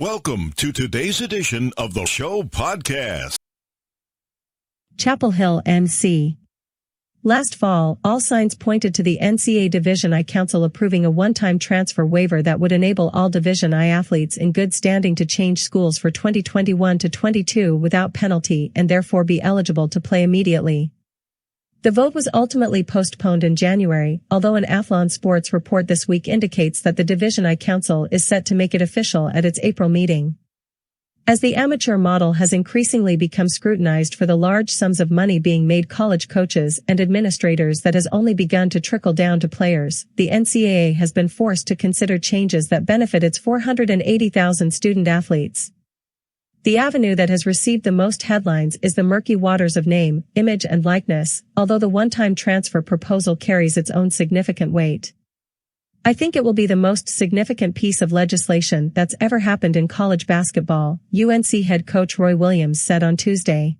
Welcome to today's edition of the show podcast. Chapel Hill, NC. Last fall, all signs pointed to the NCAA Division I Council approving a one-time transfer waiver that would enable all Division I athletes in good standing to change schools for 2021 to 22 without penalty and therefore be eligible to play immediately. The vote was ultimately postponed in January, although an Athlon Sports report this week indicates that the Division I Council is set to make it official at its April meeting. As the amateur model has increasingly become scrutinized for the large sums of money being made college coaches and administrators that has only begun to trickle down to players, the NCAA has been forced to consider changes that benefit its 480,000 student athletes. The avenue that has received the most headlines is the murky waters of name, image and likeness, although the one-time transfer proposal carries its own significant weight. I think it will be the most significant piece of legislation that's ever happened in college basketball, UNC head coach Roy Williams said on Tuesday.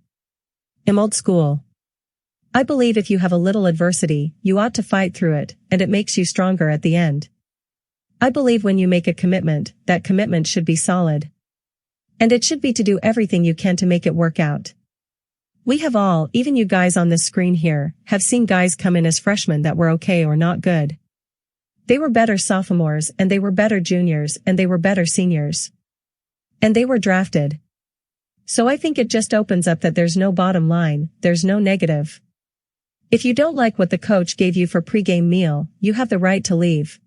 I'm old school. I believe if you have a little adversity, you ought to fight through it, and it makes you stronger at the end. I believe when you make a commitment, that commitment should be solid. And it should be to do everything you can to make it work out. We have all, even you guys on this screen here, have seen guys come in as freshmen that were okay or not good. They were better sophomores, and they were better juniors, and they were better seniors. And they were drafted. So I think it just opens up that there's no bottom line, there's no negative. If you don't like what the coach gave you for pregame meal, you have the right to leave.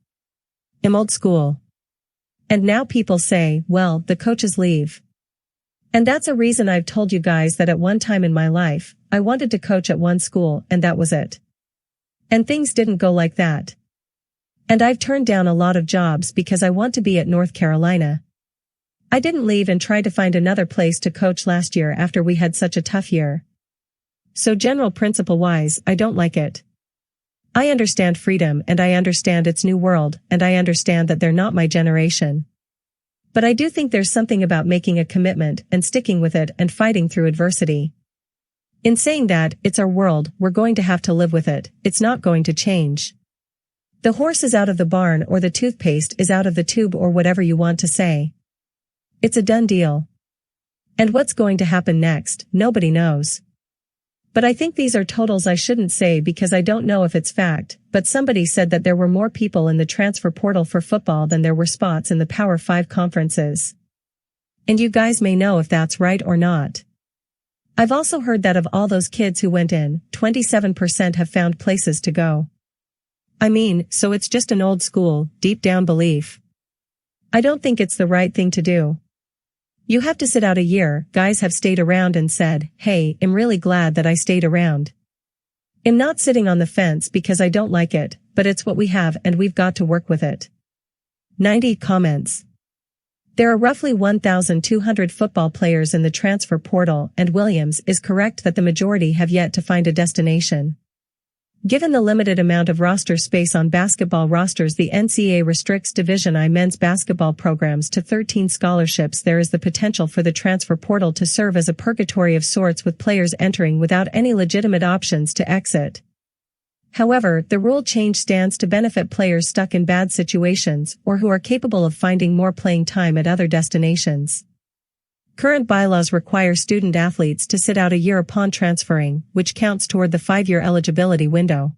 I'm old school. And now people say, well, the coaches leave. And that's a reason I've told you guys that at one time in my life, I wanted to coach at one school, and that was it. And things didn't go like that. And I've turned down a lot of jobs because I want to be at North Carolina. I didn't leave and try to find another place to coach last year after we had such a tough year. So general principle-wise, I don't like it. I understand freedom and I understand its new world and I understand that they're not my generation. But I do think there's something about making a commitment and sticking with it and fighting through adversity. In saying that, it's our world, we're going to have to live with it, it's not going to change. The horse is out of the barn or the toothpaste is out of the tube or whatever you want to say. It's a done deal. And what's going to happen next, nobody knows. But I think these are totals I shouldn't say because I don't know if it's fact, but somebody said that there were more people in the transfer portal for football than there were spots in the Power 5 conferences. And you guys may know if that's right or not. I've also heard that of all those kids who went in, 27% have found places to go. I mean, so it's just an old school, deep down belief. I don't think it's the right thing to do. You have to sit out a year. Guys have stayed around and said, hey, I'm really glad that I stayed around. I'm not sitting on the fence because I don't like it, but it's what we have and we've got to work with it. 90 comments. There are roughly 1,200 football players in the transfer portal and Williams is correct that the majority have yet to find a destination. Given the limited amount of roster space on basketball rosters, the NCAA restricts Division I men's basketball programs to 13 scholarships. There is the potential for the transfer portal to serve as a purgatory of sorts with players entering without any legitimate options to exit. However, the rule change stands to benefit players stuck in bad situations or who are capable of finding more playing time at other destinations. Current bylaws require student athletes to sit out a year upon transferring, which counts toward the 5-year eligibility window.